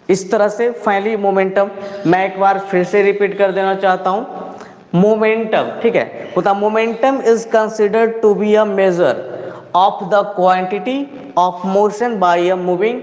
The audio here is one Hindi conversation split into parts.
इस तरह से फाइनली मोमेंटम, मैं एक बार फिर से रिपीट कर देना चाहता हूं। मोमेंटम, ठीक है, होता momentum is considered to be a measure of the quantity of motion by a moving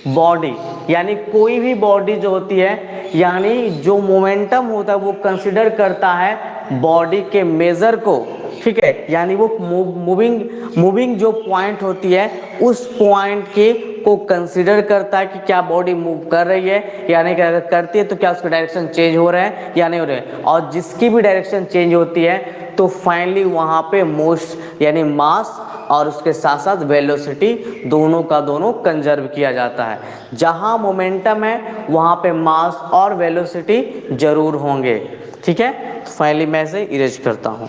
body. यानी कोई भी बॉडी जो होती है, यानी जो मोमेंटम होता है वो कंसिडर करता है बॉडी के मेजर को, ठीक है, यानी वो मूविंग मूविंग जो पॉइंट होती है उस पॉइंट के को कंसिडर करता है कि क्या बॉडी मूव कर रही है, यानी कि अगर करती है तो क्या उसका डायरेक्शन चेंज हो रहा है या नहीं हो रहा है, और जिसकी भी डायरेक्शन चेंज होती है तो फाइनली वहां पे मोस्ट यानी मास और उसके साथ साथ वेलोसिटी दोनों का दोनों कंजर्व किया जाता है। जहां मोमेंटम है वहां पे मास और वेलोसिटी जरूर होंगे, ठीक है। फाइनली मैं इसे इरेज करता हूं।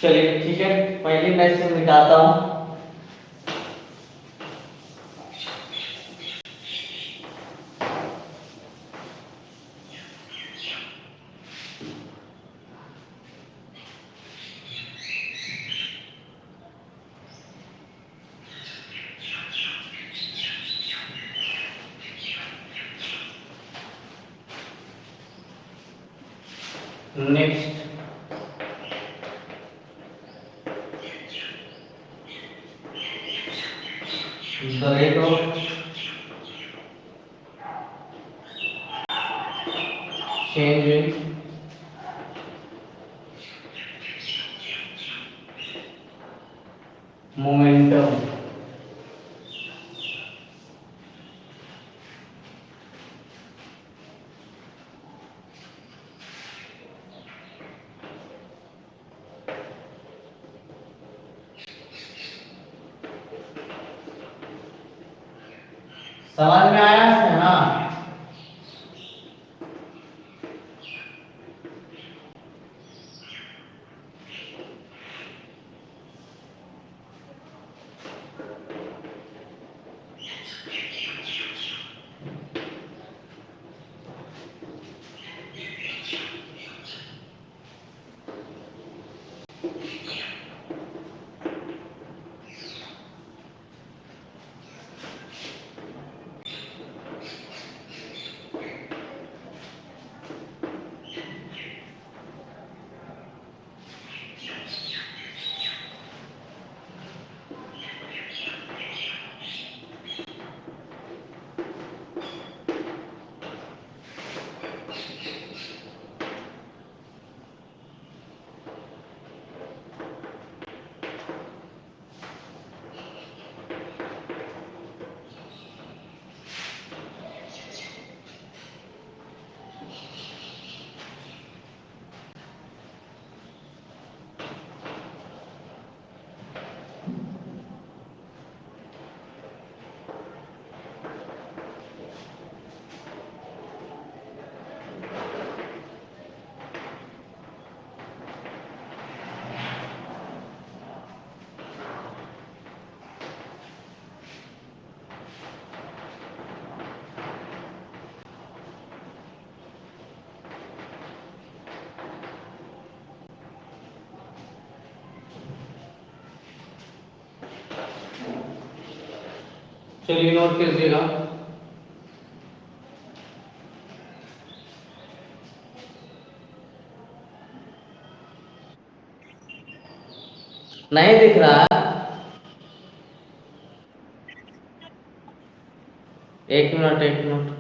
चलिए ठीक है, पहले मैं इसे मिटाता हूं। Next, the rate of change in momentum. समझ में आया है ना? चलिए नोट कीजिएगा। नहीं दिख रहा? एक मिनट, एक मिनट।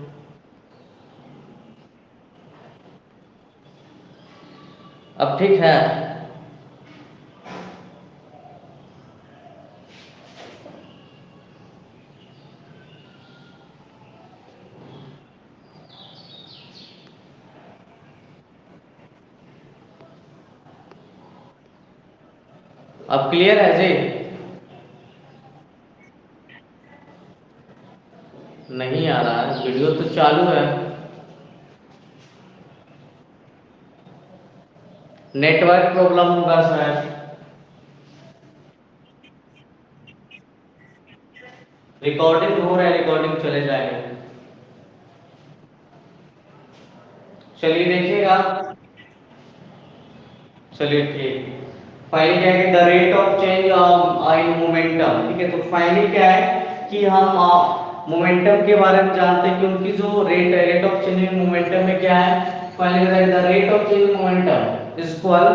अब ठीक है? अब क्लियर है जी? नहीं आ रहा है, वीडियो तो चालू है। नेटवर्क प्रॉब्लम होगा शायद। रिकॉर्डिंग हो रहा है, रिकॉर्डिंग चले जाएगा। चलिए देखिएगा। चलिए ठीक। फाइनली क्या है कि the rate of change in momentum, ठीक है। तो फाइनली क्या है कि हम मोमेंटम के बारे में जानते हैं कि उनकी जो rate of change in momentum में क्या है। Finally the rate of change in momentum is equal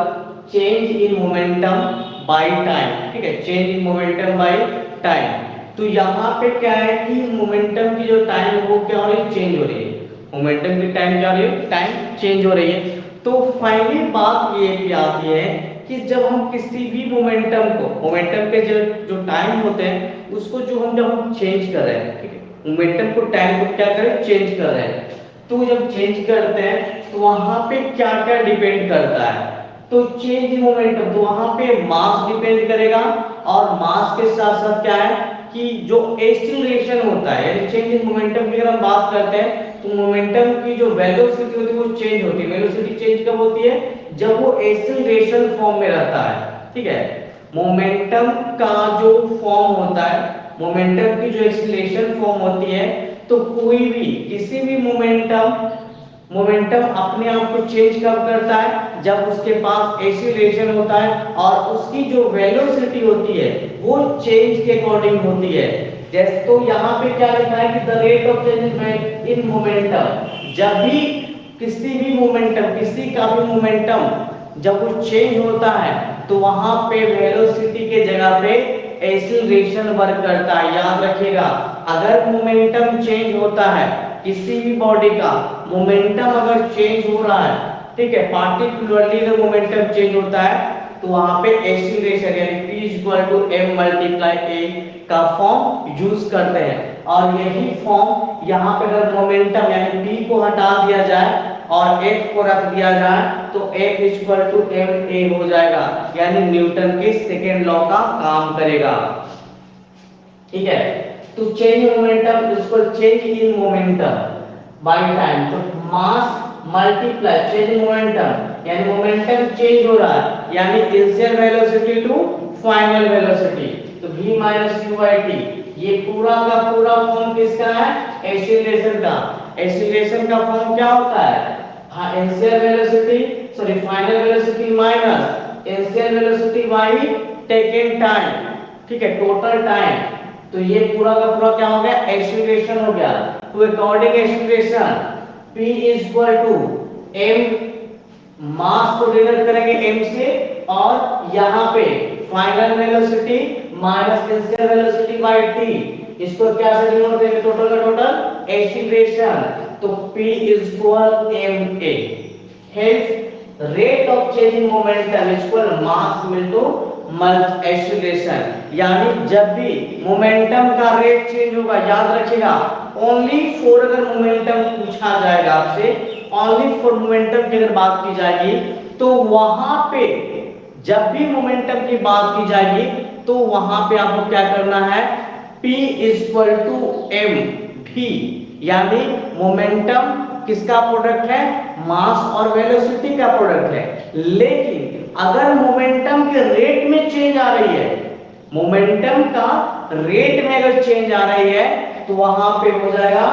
change in momentum by time, ठीक है। Change in momentum by time. तो यहाँ पे क्या है कि मोमेंटम की जो टाइम है वो क्या हो रही है, चेंज हो रही है। मोमेंटम की टाइम क्या हो रही है, टाइम चेंज हो रही है। तो फाइनली बात ये भी आती है कि जब हम किसी भी मोमेंटम को, मोमेंटम के जो जो टाइम होते हैं उसको जो हम जब हम चेंज कर रहे हैं, ठीक है, मोमेंटम को टाइम को क्या करें, चेंज कर रहे हैं। तो जब चेंज करते हैं तो वहां पे क्या क्या डिपेंड करता है। तो चेंज इन मोमेंटम, तो वहां पे मास डिपेंड करेगा। और मास के साथ साथ क्या है कि जो एक्सीलरेशन होता है, यानी चेंज इन मोमेंटम की अगर हम बात करते हैं तो मोमेंटम की जो वेलोसिटी होती है वो चेंज होती है। वेलोसिटी चेंज कब होती है, जब वो एक्सीलरेशन फॉर्म में रहता है, ठीक है। मोमेंटम का जो फॉर्म होता है, मोमेंटम की जो एक्सीलरेशन फॉर्म होती है, तो कोई भी किसी भी मोमेंटम मोमेंटम अपने आप को चेंज कब करता है, जब उसके पास एक्सीलरेशन होता है और उसकी जो वेलोसिटी होती है वो चेंज के अकॉर्डिंग होती है। जैसे तो यहाँ पे क्या लिखा है कि the rate of change in momentum, जब भी किसी भी मोमेंटम, किसी का भी मोमेंटम जब वो चेंज होता है तो वहां पे वेलोसिटी के जगह पे एक्सीलरेशन वर्क करता है। याद रखिएगा, अगर मोमेंटम चेंज होता है, किसी भी बॉडी का मोमेंटम अगर चेंज हो रहा है, ठीक है, पार्टिकुलरली अगर मोमेंटम चेंज होता है तो वहां पे एक्सीलरेशन यानी p equal to m multiply a का फॉर्म यूज करते हैं। और यही फॉर्म यहाँ पे अगर मोमेंटम यानी p को हटा दिया जाए और f को रख दिया जाए तो f equal to m a हो जाएगा, यानी न्यूटन के सेकेंड लॉ का काम करेगा, ठीक है। तो चेंज मोमेंटम इसको change in momentum by time, तो मास मल्टीप्लाई चेंज मोमेंटम यानी मोमेंटम चेंज हो रहा है, यानी initial velocity to final velocity, तो v minus u by t. ये पूरा का पूरा फॉर्म किसका है, एक्सीलरेशन का। एक्सीलरेशन का फॉर्म क्या होता है, initial velocity sorry final velocity minus initial velocity by taken time, ठीक है, टोटल टाइम। तो ये पूरा का पूरा क्या हो गया, एक्सीलरेशन हो गया। तो according acceleration p is equal to m, mass को डिनोट करेंगे m से, और यहाँ पे final velocity minus initial velocity by t, इसको क्या से डिनोट करेंगे, टोटल का टोटल एक्सीलरेशन। तो p is equal ma, hence rate of change in momentum is equal mass into acceleration. यानी जब भी मोमेंटम का रेट चेंज होगा, याद रखिएगा, ओनली फॉर अगर मोमेंटम पूछा जाएगा आपसे, ओनली फॉर मोमेंटम की अगर बात की जाएगी तो वहां पे जब भी मोमेंटम की बात की जाएगी तो वहां पे आपको क्या करना है, p is equal to m भी, यानी मोमेंटम किसका प्रोडक्ट है, मास और वेलोसिटी का प्रोडक्ट है। लेकिन अगर मोमेंटम के रेट में चेंज आ रही है, मोमेंटम का रेट में अगर चेंज आ रही है तो वहां पे हो जाएगा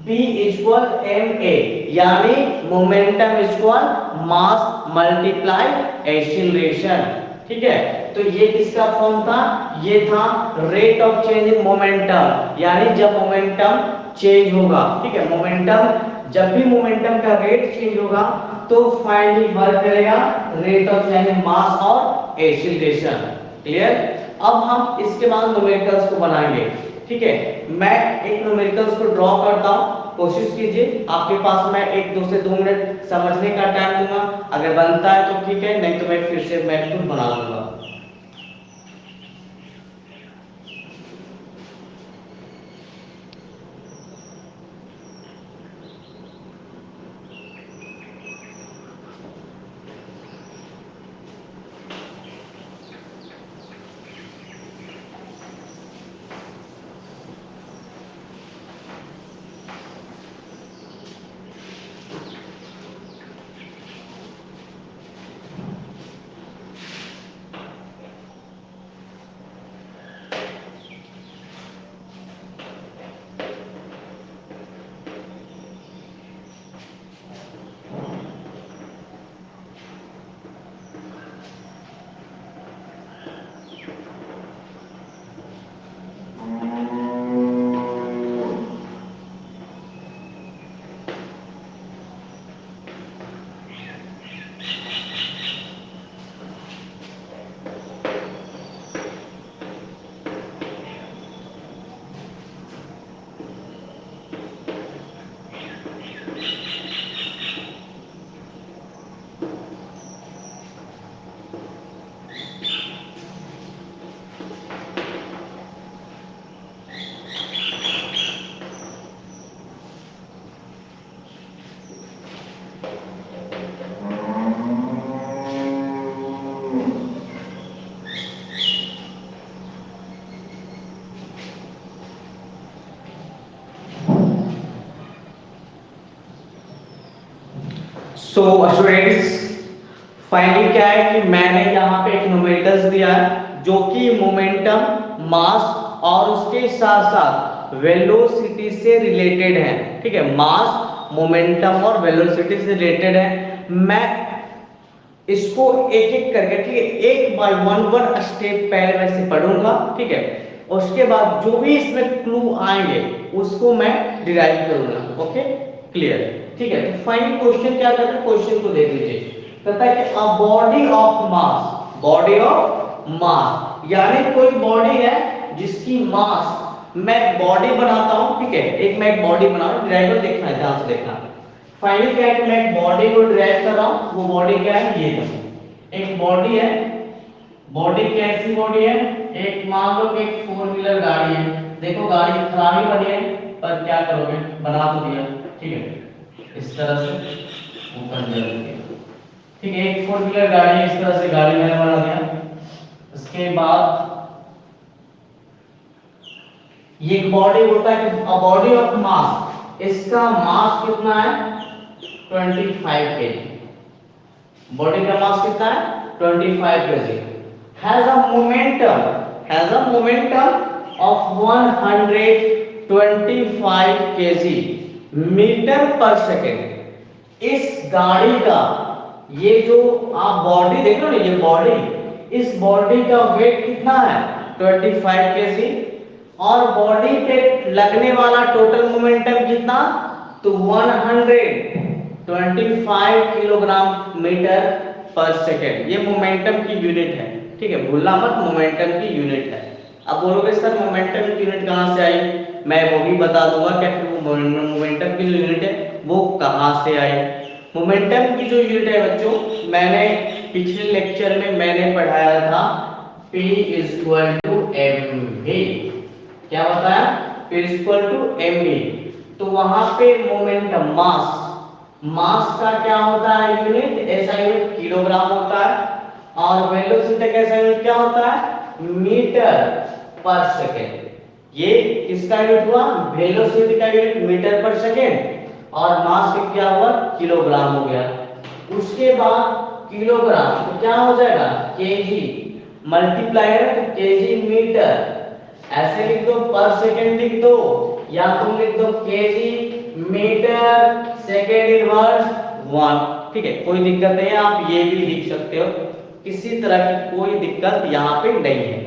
p इक्वल ma, यानी मोमेंटम इक्वल मास मल्टीप्लाई एक्सीलरेशन, ठीक है। तो ये किसका फॉर्म था, ये था rate of change in momentum, यानी जब मोमेंटम चेंज होगा, ठीक है, मोमेंटम जब भी मोमेंटम का रेट चेंज होगा तो फाइनली वर्क करेगा रेट ऑफ चेंज इन मास और एक्सीलरेशन। क्लियर। अब हम इसके बाद न्यूमेरिकल्स को बनाएंगे, ठीक है। मैं एक न्यूमेरिकल्स को ड्रॉ करता हूं, कोशिश कीजिए आपके पास मैं 1 2 से 2 मिनट समझने का टाइम दूंगा, अगर बनता है तो ठीक है, नहीं तो मैं फिर से मैं खुद बना लूंगा। सो स्टूडेंट्स, फाइनली क्या है कि मैंने यहाँ पे एक न्यूमेरिकल्स दिया है जो कि मोमेंटम, मास और उसके साथ साथ वेलोसिटी से रिलेटेड है, ठीक है। मास, मोमेंटम और वेलोसिटी से रिलेटेड है। मैं इसको एक एक करके, ठीक है, एक बाय वन स्टेप पहले मैं से पढ़ूंगा, ठीक है। उसके बाद जो भी इसमें क्लू आएंगे उसको मैं डिराइव करूंगा। ओके, क्लियर, ठीक है। तो फाइनल क्वेश्चन क्या कहता है, क्वेश्चन को देख लीजिए। कहता है कि a body of mass, body of mass यानी कोई बॉडी है जिसकी मास, मैं बॉडी बनाता हूं, ठीक है, एक मैं एक बॉडी बना रहा हूं, डिराइव देखना है, ध्यान से देखना। फाइनली क्या है कि मैं एक बॉडी को ड्राइव कर रहा हूं, वो बॉडी क्या है, ये एक बॉडी है। बॉडी कैसी बॉडी है, एक मान लो कि एक 4 व्हीलर गाड़ी है। देखो गाड़ी खराब ही बनी है, पर क्या करोगे, बना तो दिया, ठीक है, इस तरह से ऊपर जाएगी, ठीक है। एक 4 व्हीलर गाड़ी है, इस तरह से गाड़ी मैंने बना दिया। उसके बाद ये एक बॉडी होता है कि बॉडी ऑफ मास, इसका मास कितना है, 25 kg। बॉडी का मास कितना है, 25 kg। Has a momentum, has a momentum of 125 kg metre per second. इस गाड़ी का, ये जो आप बॉडी देख रहे हो ना, ये बॉडी, इस बॉडी का वेट कितना है, 25 kg। और बॉडी पे लगने वाला टोटल मोमेंटम कितना, तो 125 किलोग्राम मीटर पर सेकेंड। ये मोमेंटम की यूनिट है, ठीक है, भूलना मत, मोमेंटम की यूनिट है। अब बोलोगे सर मोमेंटम की यूनिट कहाँ से आई, मैं वो भी बता दूंगा क्या कि वो मोमेंटम की जो यूनिट है वो कहाँ से आई। मोमेंटम की जो यूनिट है बच्चों, मैंने पिछले लेक्चर में मैंने पढ़ाया था, P = mv। क्या बताया, P = mv। तो वहां पे मोमेंटम, मास, मास का क्या होता है यूनिट, ऐसा यूनिट किलोग्राम होता है। और वेलोसिटी का ऐसा यूनिट क्या होता है, मीटर पर सेकेंड। ये किसका यूनिट हुआ, वेलोसिटी का यूनिट मीटर पर सेकेंड, और मास का क्या हुआ, किलोग्राम हो गया। उसके बाद किलोग्राम तो क्या हो जाएगा, केजी, मल्टीप्लायर तो केजी मीटर, ऐसे लिख दो, पर सेकेंड लिख दो, या तुम लिख दो केजी मीटर सेकेंड इनवर्स 1, ठीक है, कोई दिक्कत नहीं है, आप ये भी लिख सकते हो, किसी तरह की कोई दिक्कत यहाँ पे नहीं है।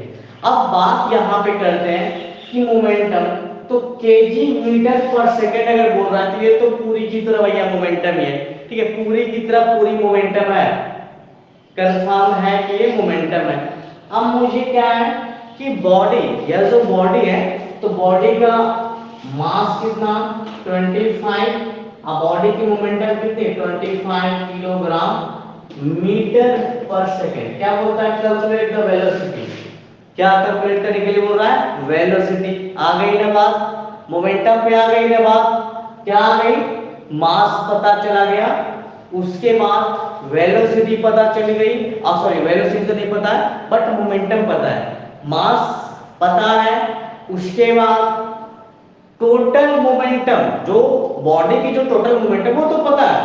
अब बात यहाँ पे करते हैं कि मोमेंटम, तो केजी मीटर पर सेकेंड अगर बोल रहा है तो ये तो पूरी की तरह भैया मोमेंटम ही है, ठीक है, पूरी की तरह पूरी मोमेंटम है, कंफर्म है कि ये मोमेंटम है। अब मुझे क्या है कि बॉडी, यह जो बॉडी है तो बॉडी का मास कितना 25, अब बॉडी की मोमेंटम कितनी 25 किलोग्राम मीटर पर सेकेंड। क्या बोलता है कैलकुलेट द वेलोसिटी, क्या कैलकुलेट करने के लिए बोल रहा है वेलोसिटी। आ गई ना बात, मोमेंटम पे आ गई ना बात, क्या आ गई मास पता चला गया, उसके बाद वेलोसिटी पता चली गई। अब सॉरी वेलोसिटी तो नहीं पता है बट मोमेंटम पता है, मास पता है, उसके बाद टोटल मोमेंटम जो बॉडी की जो टोटल मोमेंटम वो तो पता है,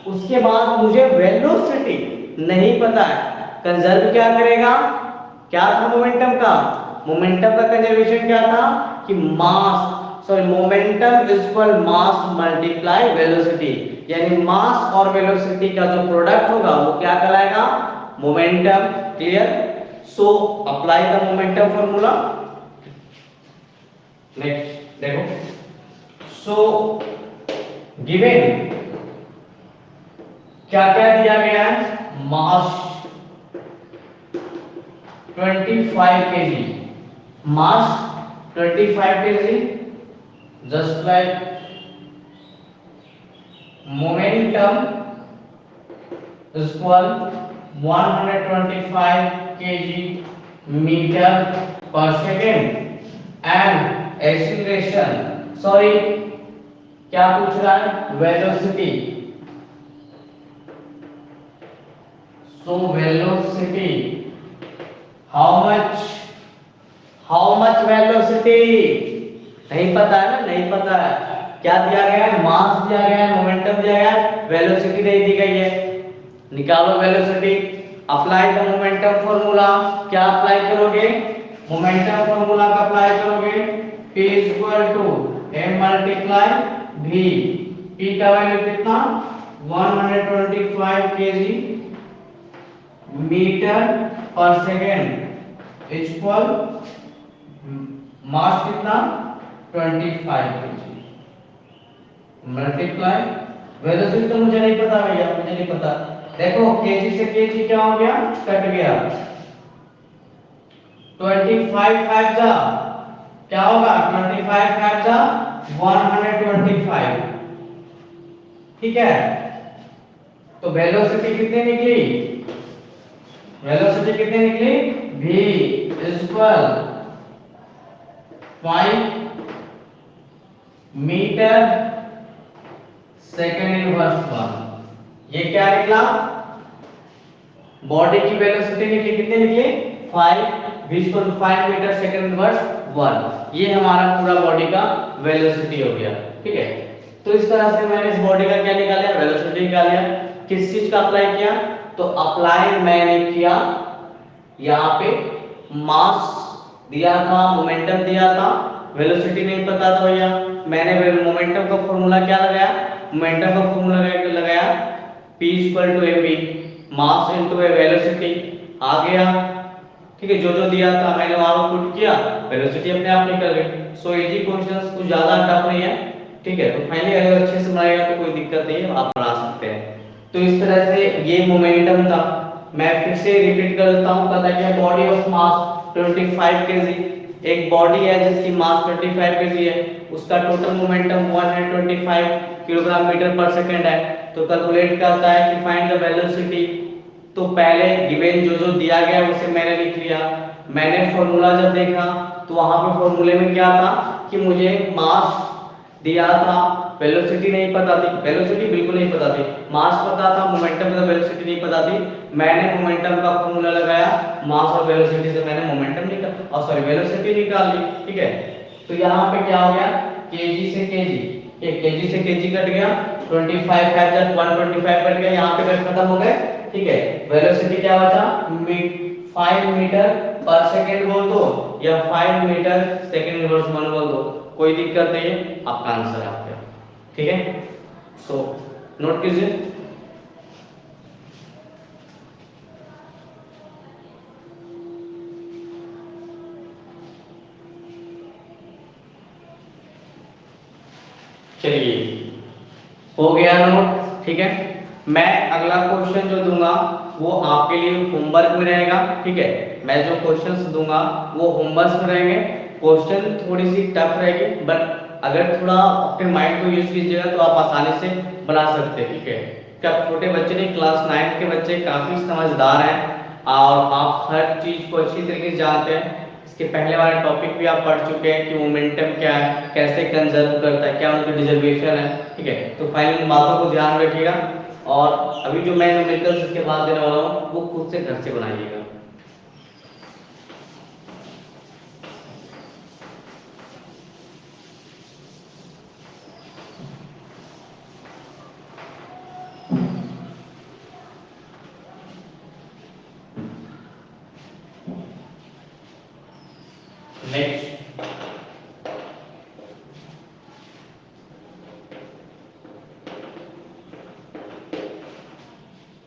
उसके बाद मुझे वेलोसिटी नहीं पता है। कंजर्व क्या करेगा, क्या था मोमेंटम का, मोमेंटम का कंजर्वेशन क्या था कि mass sorry momentum is equal mass multiply velocity, यानी मास और वेलोसिटी का जो प्रोडक्ट होगा वो क्या कहलाएगा momentum. Clear, so apply the momentum formula. Next देखो, सो गिवन क्या क्या दिया गया है, मास 25 kg, mass 25 kg, just like momentum is equal 125 kg meter per second and acceleration, sorry क्या पूछ रहा है velocity, so velocity how much velocity नहीं पता है ना, नहीं पता है। क्या दिया गया है, मास दिया गया है, मोमेंटम दिया गया है, वेलोसिटी नहीं दी गई है। निकालो velocity, apply the momentum formula. क्या अप्लाई करोगे, मोमेंटम फॉर्मूला का अप्लाई करोगे, P equal to m multiply v, P का वैल्यू कितना 125 kg metre per second equal mass कितना 25 kg मल्टीप्लाई वेलोसिटी तो मुझे नहीं पता भैया, मुझे नहीं पता। देखो केजी से केजी क्या हो गया, कट गया, 25 फाइव जा क्या होगा 25 फाइव जा 125, ठीक है। तो वेलोसिटी कितनी निकली, वेलोसिटी कितनी निकली v equal 5 metre second inverse 1। ये क्या निकला, बॉडी की वेलोसिटी निकली, कितनी निकली 5 v equal 5 metre second inverse 1। ये हमारा पूरा बॉडी का वेलोसिटी हो गया, ठीक है। तो इस तरह से मैंने इस बॉडी का क्या निकाला, वेलोसिटी निकाला। किस चीज का अप्लाई किया, तो अप्लाई मैंने किया यहाँ पे मास दिया था, मोमेंटम दिया था, वेलोसिटी नहीं पता था भैया, मैंने मोमेंटम का फॉर्मूला क्या लगाया, मोमेंटम का फॉर्मूला लगाया P equal to mv, mass into velocity आ गया, ठीक है। जो जो दिया था मैंने वहां पर पुट किया, वेलोसिटी अपने आप निकल गई। सो इजी क्वेश्चंस, कुछ ज्यादा टफ नहीं है, ठीक है। तो फाइनली अगर अच्छे से बनाएगा तो कोई दिक्कत नहीं है, आप बना सकते हैं। तो इस तरह से ये मोमेंटम था। मैं फिर से रिपीट कर देता हूँ, पता क्या बॉडी ऑफ मास 25 kg, एक बॉडी है जिसकी मास 25 kg है, उसका total momentum 125 kilogram metre per second है। तो कैलकुलेट करता है कि फाइंड द वेलोसिटी। तो पहले गिवन जो जो दिया गया उसे मैंने लिख लिया। मैंने फॉर्मूला जब देखा तो वहां पे फॉर्मूले में क्या था कि मुझे मास दिया था, वेलोसिटी नहीं पता थी, वेलोसिटी बिल्कुल नहीं पता थी, मास पता था, मोमेंटम का वेलोसिटी नहीं पता थी। मैंने मोमेंटम का फॉर्मूला लगाया, मास और वेलोसिटी से मैंने मोमेंटम निकाल और सॉरी वेलोसिटी निकाल ली, ठीक है। तो यहाँ पे क्या हो गया, केजी से केजी, ये केजी से केजी कट गया, 25 फैक्टर 125 कट गया, यहाँ पे कट खत्म हो गए, ठीक है। वेलोसिटी क्या बचा 5 मीटर पर सेकंड बोल दो या 5 मीटर सेकंड इनवर्स 1 बोल दो, कोई दिक्कत नहीं है, आपका आंसर आ गया, ठीक है। सो नोट कीजिए। चलिए हो गया नोट, ठीक है। मैं अगला क्वेश्चन जो दूंगा वो आपके लिए होमवर्क में रहेगा, ठीक है। मैं जो क्वेश्चंस दूंगा वो होमवर्क में रहेंगे। क्वेश्चन थोड़ी सी टफ रहेगी, बट अगर थोड़ा अपने माइंड को यूज कीजिएगा तो आप आसानी से बना सकते हैं, ठीक है। क्या छोटे बच्चे नहीं, क्लास 9 के बच्चे काफी समझदार हैं और आप हर चीज को अच्छी तरीके से जानते हैं। इसके पहले वाले टॉपिक भी आप पढ़ चुके हैं कि मोमेंटम क्या है, कैसे कंजर्व करता है, क्या उनकी डिजर्वेशन है, ठीक है। तो फाइनल इन बातों को ध्यान रखिएगा और अभी जो मैं न्यूमेरिकल्स इसके बाद देने वाला हूँ वो खुद से घर से बनाइएगा। Next,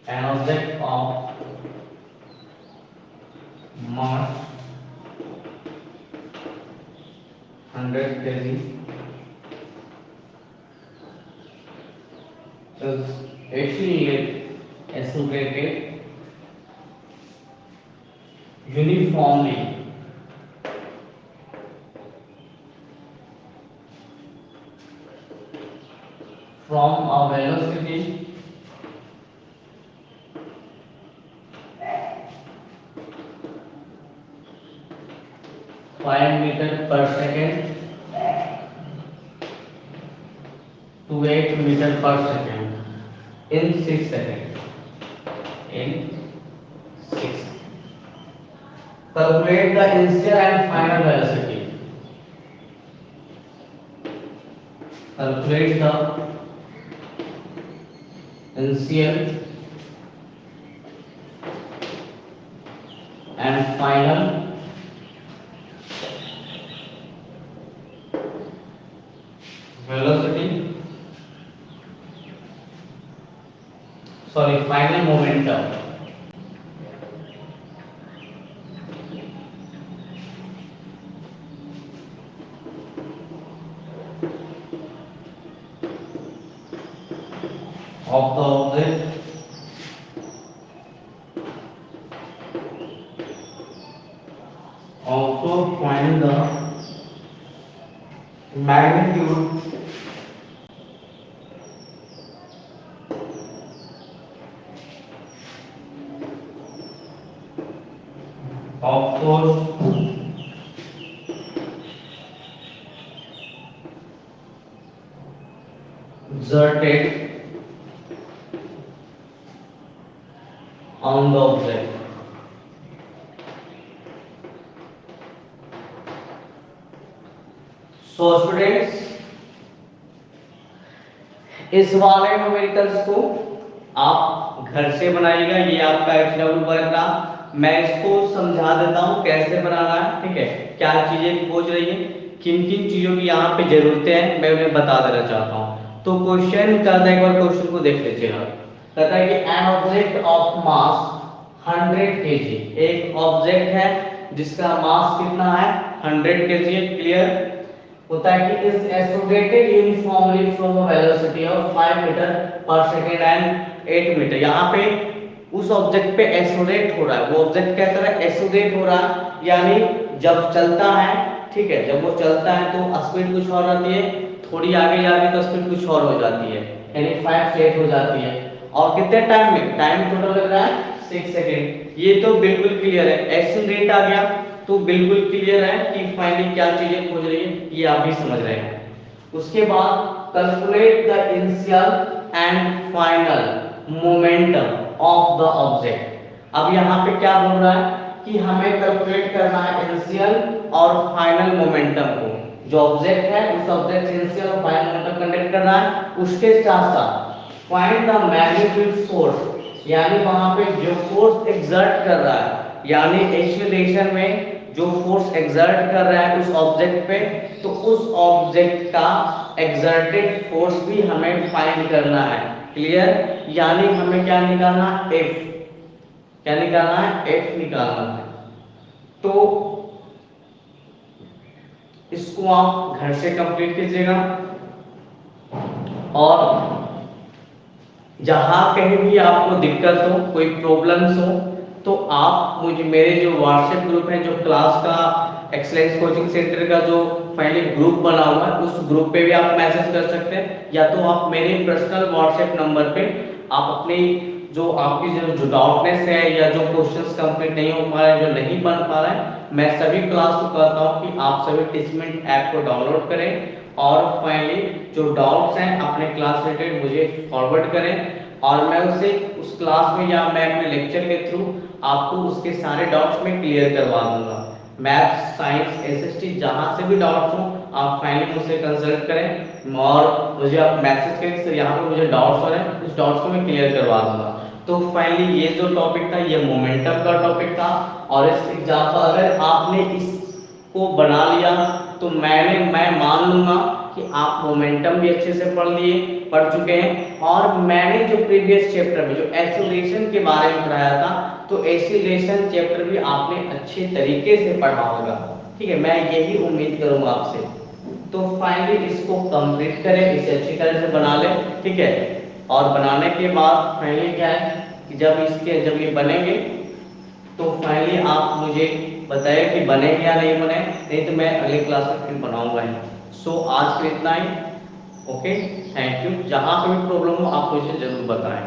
an object of mass 100 kg is accelerated uniformly from a velocity five meter per second to 8 meter per second in 6 seconds. In 6. Calculate the initial and final velocity. Calculate the initial and final velocity, sorry, final momentum of the object also find the magnitude of force exerted on the object. So students, इस वाले न्यूमेरिकल्स को आप घर से बनाइएगा। ये आपका HW वर्क रहा। मैं इसको समझा देता हूँ कैसे बनाना है, ठीक है। क्या चीजें खोज रही है, किन किन चीजों की यहाँ पे जरूरतें हैं, मैं उन्हें बता देना चाहता हूँ। तो क्वेश्चन कहता है, एक बार क्वेश्चन को देख लीजिएगा। कहता है कि an object of mass 100 kg, एक ऑब्जेक्ट है जिसका मास कितना है 100 kg है। क्लियर होता है कि is accelerated uniformly from a velocity of 5 metre per second and 8 metre. यहाँ पे उस ऑब्जेक्ट पे एक्सोलेट हो रहा है, वो ऑब्जेक्ट क्या कर रहा है, एक्सोलेट हो रहा है, यानी जब चलता है, ठीक है, जब वो चलता है तो स्पीड कुछ और रहती है, थोड़ी आगे जाके तो स्पीड कुछ और हो जाती है, यानी 5 से 8 हो जाती है। और कितने टाइम में, टाइम टोटल लग रहा है 6 सेकंड। ये तो बिल्कुल क्लियर है, एक्सेलरेट आ गया तो बिल्कुल क्लियर है कि फाइनली क्या चीजें खोज रही है, ये आप भी समझ रहे हैं। उसके बाद calculate the initial and final momentum of the object. अब यहाँ पे क्या बोल रहा है कि हमें कैलकुलेट करना है इनिशियल और फाइनल मोमेंटम को। जो ऑब्जेक्ट है उस ऑब्जेक्ट से इनिशियल और फाइनल मोमेंटम कंडक्ट करना है। उसके साथ साथ फाइंड द मैग्नीट्यूड फोर्स, यानी वहां पे जो फोर्स एक्सर्ट कर रहा है, यानी एक्सीलरेशन में जो फोर्स एक्सर्ट कर रहा है उस ऑब्जेक्ट पे, तो उस ऑब्जेक्ट का एक्सर्टेड फोर्स भी हमें फाइंड करना है। क्लियर, यानी हमें क्या निकालना है, एफ। क्या निकालना है, एफ निकालना है। तो इसको आप घर से कंप्लीट कीजिएगा और जहाँ कहीं भी आपको दिक्कत हो, कोई प्रॉब्लम्स हो, तो आप मुझे मेरे जो व्हाट्सएप ग्रुप है, जो क्लास का एक्सलेंस कोचिंग सेंटर का जो फाइनली ग्रुप बना हुआ है, उस ग्रुप पे भी आप मैसेज कर सकते हैं, या तो आप मेरे पर्सनल व्हाट्सएप नंबर पे आप अपनी जो आपकी जो डाउटनेस है या जो क्वेश्चंस कंप्लीट नहीं हो पा रहे, जो नहीं बन पा रहा है, मैं सभी क्लास को कहता हूँ कि आप सभी टीचमेंट ऐप को डाउनलोड करें और फाइनली जो डाउट्स हैं अपने क्लास रिलेटेड मुझे फॉरवर्ड करें, और मैं उसे उस क्लास में या मैं अपने लेक्चर के थ्रू आपको उसके सारे डाउट्स में क्लियर करवा दूंगा। मैथ्स, साइंस, एसएसटी जहां से भी डाउट्स हो आप फाइनली मुझसे कंसल्ट करें और मुझे आप मैसेज करें सर यहाँ पे मुझे डाउट्स हो रहे हैं, उस डाउट्स को मैं क्लियर करवा दूंगा। तो फाइनली ये जो टॉपिक था ये मोमेंटम का टॉपिक था, और इस एग्जाम्पल अगर आपने इसको बना लिया तो मैं मान लूंगा कि आप मोमेंटम भी अच्छे से पढ़ चुके हैं, और मैंने जो प्रीवियस चैप्टर में जो एक्सीलरेशन के बारे में पढ़ाया था, तो एक्सीलरेशन चैप्टर भी आपने अच्छे तरीके से पढ़ा होगा। ठीक है, मैं यही उम्मीद करूंगा आपसे। तो फाइनली इसको कंप्लीट करें, इसे अच्छी तरह से बना लें। ठीक है, और बनाने के बाद फाइनली क्या है कि जब ये बनेंगे तो फाइनली आप मुझे बताएं कि बने या नहीं बने, नहीं तो मैं अगले क्लास में फिर बनाऊंगा ही। सो आज के लिए इतना ही। Okay, thank you. जहाँ पे भी प्रॉब्लम हो आप मुझे जरूर बताएं।